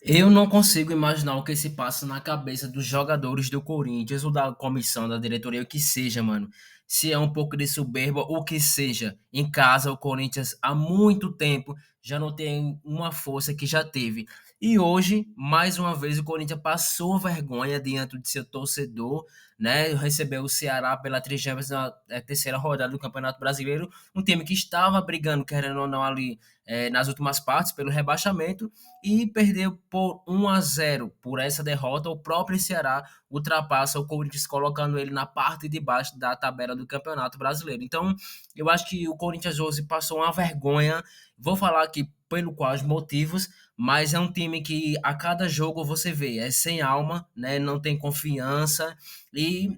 Eu não consigo imaginar o que se passa na cabeça dos jogadores do Corinthians ou da comissão, da diretoria, o que seja, mano. Se é um pouco de soberba, o que seja. Em casa, o Corinthians há muito tempo já não tem uma força que já teve. E hoje, mais uma vez, o Corinthians passou vergonha diante de seu torcedor, né? Recebeu o Ceará pela 33ª rodada do Campeonato Brasileiro, um time que estava brigando, querendo ou não, ali nas últimas partes pelo rebaixamento e perdeu por 1-0. Por essa derrota, o próprio Ceará ultrapassa o Corinthians, colocando ele na parte de baixo da tabela do Campeonato Brasileiro. Então, eu acho que o Corinthians hoje passou uma vergonha. Vou falar aqui pelo quais motivos, mas é um time que a cada jogo você vê, é sem alma, né? Não tem confiança e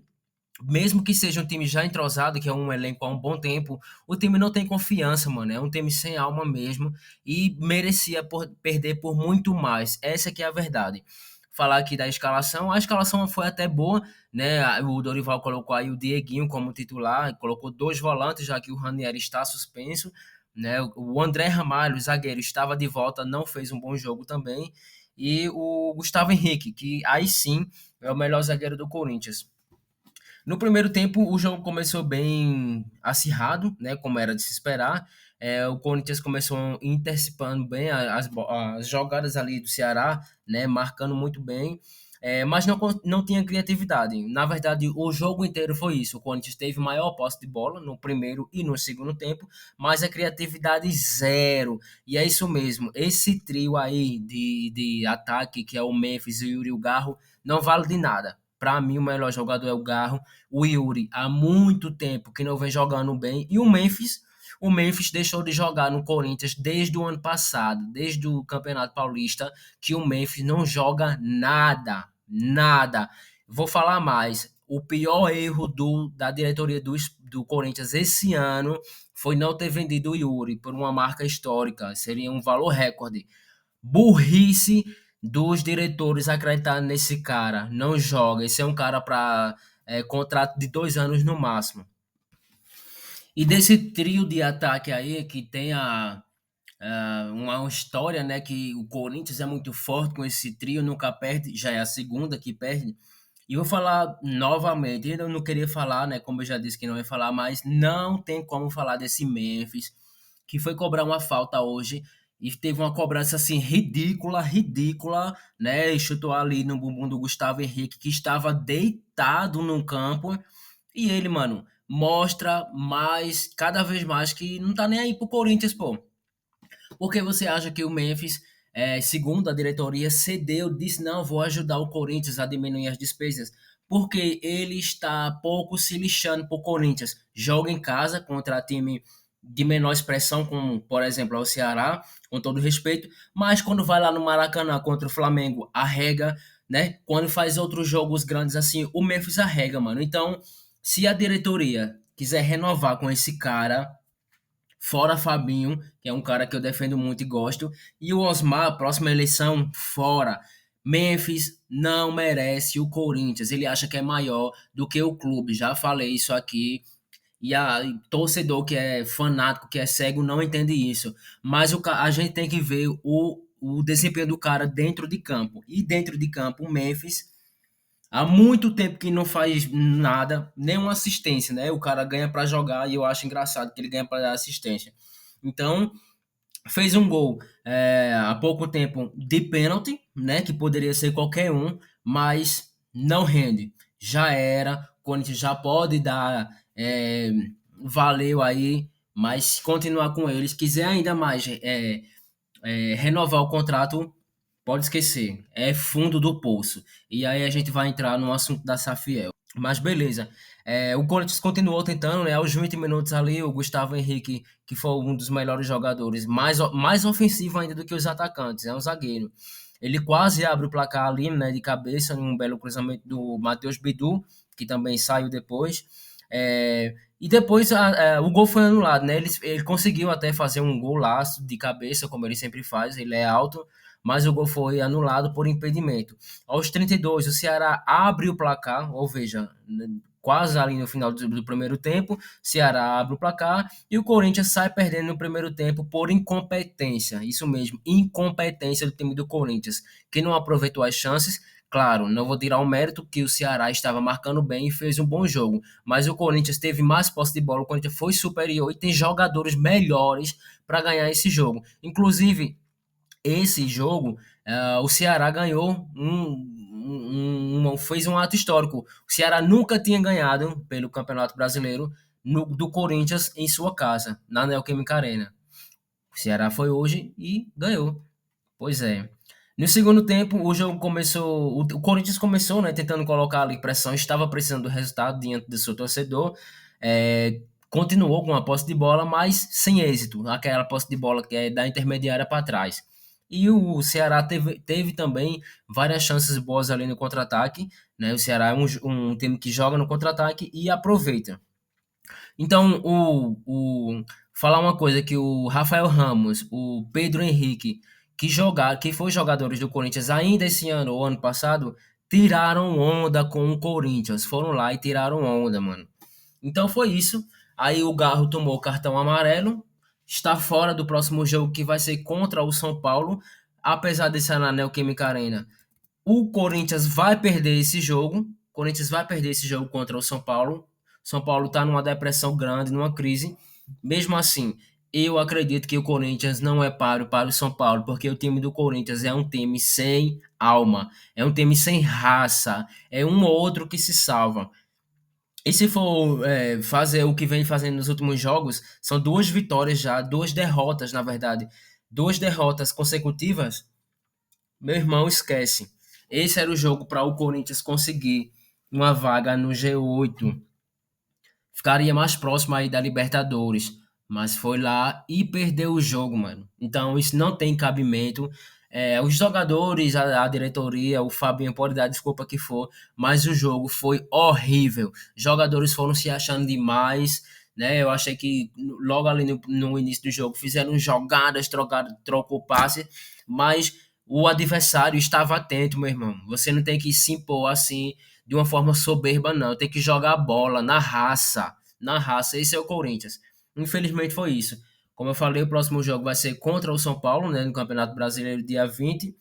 mesmo que seja um time já entrosado, que é um elenco há um bom tempo, o time não tem confiança, mano. É um time sem alma mesmo e merecia perder por muito mais. Essa que é a verdade. Falar aqui da escalação, a escalação foi até boa, né? O Dorival colocou aí o Dieguinho como titular, colocou dois volantes, já que o Ranieri está suspenso, né? O André Ramalho, zagueiro, estava de volta, não fez um bom jogo também. E o Gustavo Henrique, que aí sim é o melhor zagueiro do Corinthians. No primeiro tempo, o jogo começou bem acirrado, né, como era de se esperar. O Corinthians começou interceptando bem as jogadas ali do Ceará, né, marcando muito bem, mas não tinha criatividade. Na verdade, o jogo inteiro foi isso. O Corinthians teve maior posse de bola no primeiro e no segundo tempo, mas a criatividade zero. E é isso mesmo. Esse trio aí de ataque, que é o Memphis e o Yuri Garro, não vale de nada. Para mim, o melhor jogador é o Garro. O Yuri, há muito tempo que não vem jogando bem. E o Memphis deixou de jogar no Corinthians desde o ano passado, desde o Campeonato Paulista, que o Memphis não joga nada, nada. Vou falar mais. O pior erro da diretoria do Corinthians esse ano foi não ter vendido o Yuri por uma marca histórica. Seria um valor recorde. Burrice dos diretores acreditar nesse cara. Não joga. Esse é um cara para contrato de 2 anos no máximo. E desse trio de ataque aí que tem uma história, né? Que o Corinthians é muito forte com esse trio, nunca perde, já é a segunda que perde. E vou falar novamente, eu não queria falar, né? Como eu já disse que não ia falar, mas não tem como falar desse Memphis, que foi cobrar uma falta hoje e teve uma cobrança assim ridícula, ridícula, né? E chutou ali no bumbum do Gustavo Henrique, que estava deitado no campo. E ele, mano, mostra mais, cada vez mais, que não tá nem aí pro Corinthians, pô. Porque você acha que o Memphis, segundo a diretoria, cedeu, disse: não, vou ajudar o Corinthians a diminuir as despesas? Porque ele está pouco se lixando pro Corinthians. Joga em casa contra time de menor expressão, como, por exemplo, é o Ceará, com todo respeito, mas quando vai lá no Maracanã contra o Flamengo, arrega, né? Quando faz outros jogos grandes assim, o Memphis arrega, mano. Então, se a diretoria quiser renovar com esse cara, fora Fabinho, que é um cara que eu defendo muito e gosto. E o Osmar, próxima eleição, fora. Memphis não merece o Corinthians. Ele acha que é maior do que o clube. Já falei isso aqui. E a torcedor que é fanático, que é cego, não entende isso. Mas a gente tem que ver o desempenho do cara dentro de campo. E dentro de campo, o Memphis há muito tempo que não faz nada, nenhuma assistência, né? O cara ganha para jogar e eu acho engraçado que ele ganha para dar assistência. Então, fez um gol há pouco tempo de pênalti, né? Que poderia ser qualquer um, mas não rende. Já era, o Corinthians já pode dar valeu aí, mas se continuar com eles, quiser ainda mais renovar o contrato, pode esquecer. É fundo do poço. E aí a gente vai entrar no assunto da Safiel. Mas beleza. O Corinthians continuou tentando, né? Aos 20 minutos ali, o Gustavo Henrique, que foi um dos melhores jogadores, mais ofensivo ainda do que os atacantes, é um zagueiro. Ele quase abre o placar ali, né? De cabeça, num belo cruzamento do Matheus Bidu, que também saiu depois. E depois o gol foi anulado, né? Ele conseguiu até fazer um golaço de cabeça, como ele sempre faz, ele é alto, mas o gol foi anulado por impedimento. Aos 32, o Ceará abre o placar, ou veja, quase ali no final do primeiro tempo, Ceará abre o placar e o Corinthians sai perdendo no primeiro tempo por incompetência. Isso mesmo, incompetência do time do Corinthians, que não aproveitou as chances. Claro, não vou tirar o mérito que o Ceará estava marcando bem e fez um bom jogo, mas o Corinthians teve mais posse de bola, o Corinthians foi superior e tem jogadores melhores para ganhar esse jogo. Inclusive, esse jogo, o Ceará ganhou fez um ato histórico. O Ceará nunca tinha ganhado pelo Campeonato Brasileiro do Corinthians em sua casa, na Neoquímica Arena. O Ceará foi hoje e ganhou. Pois é. No segundo tempo, o jogo começou. O Corinthians começou, né, tentando colocar ali pressão, estava precisando do resultado diante do seu torcedor. Continuou com a posse de bola, mas sem êxito. Aquela posse de bola que é da intermediária para trás. E o Ceará teve também várias chances boas ali no contra-ataque. Né? O Ceará é um time que joga no contra-ataque e aproveita. Então, falar uma coisa que o Rafael Ramos, o Pedro Henrique, que foi jogadores do Corinthians ainda esse ano ou ano passado, tiraram onda com o Corinthians. Foram lá e tiraram onda, mano. Então foi isso. Aí o Garro tomou o cartão amarelo, está fora do próximo jogo que vai ser contra o São Paulo, apesar de ser na Neoquímica Arena. O Corinthians vai perder esse jogo. O Corinthians vai perder esse jogo contra o São Paulo. São Paulo está numa depressão grande, numa crise. Mesmo assim, eu acredito que o Corinthians não é páreo para o São Paulo, porque o time do Corinthians é um time sem alma, é um time sem raça, é um ou outro que se salva. E se for fazer o que vem fazendo nos últimos jogos, são duas vitórias já, duas derrotas, na verdade. Duas derrotas consecutivas, meu irmão, esquece. Esse era o jogo para o Corinthians conseguir uma vaga no G8. Ficaria mais próximo aí da Libertadores. Mas foi lá e perdeu o jogo, mano. Então isso não tem cabimento. Os jogadores, a diretoria, o Fabinho pode dar desculpa que for, mas o jogo foi horrível. Jogadores foram se achando demais, né? Eu achei que logo ali no início do jogo fizeram jogadas, trocou passe, mas o adversário estava atento, meu irmão. Você não tem que se impor assim de uma forma soberba, não. Tem que jogar a bola na raça. Na raça. Esse é o Corinthians. Infelizmente foi isso. Como eu falei, o próximo jogo vai ser contra o São Paulo, né, no Campeonato Brasileiro, dia 20.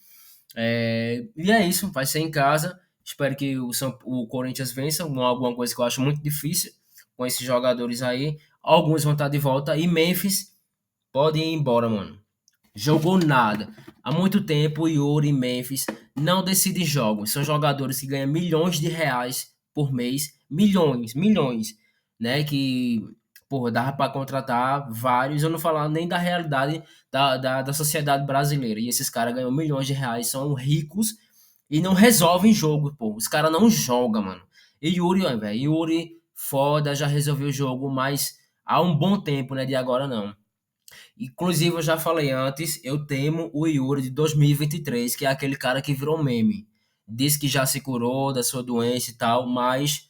E é isso, vai ser em casa. Espero que o Corinthians vença, alguma coisa que eu acho muito difícil com esses jogadores aí. Alguns vão estar de volta. E Memphis pode ir embora, mano. Jogou nada. Há muito tempo, o Yuri e Memphis não decidem jogos. São jogadores que ganham milhões de reais por mês. Milhões, milhões. Né? Que, porra, dava para contratar vários. Eu não falar nem da realidade da sociedade brasileira. E esses caras ganham milhões de reais, são ricos e não resolvem jogo, pô. Os caras não jogam, mano. E Yuri, ó, velho. Yuri, foda, já resolveu o jogo, mas há um bom tempo, né? De agora não. Inclusive, eu já falei antes, eu temo o Yuri de 2023, que é aquele cara que virou meme. Diz que já se curou da sua doença e tal, mas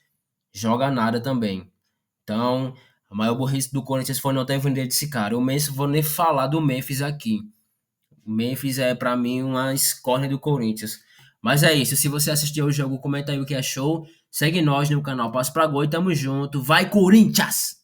joga nada também. Então, a maior burrice do Corinthians foi não ter vendido esse cara. Eu mesmo vou nem falar do Memphis aqui. O Memphis é, pra mim, uma escórnia do Corinthians. Mas é isso. Se você assistiu o jogo, comenta aí o que achou. Segue nós no canal Passo pra Gol e tamo junto. Vai, Corinthians!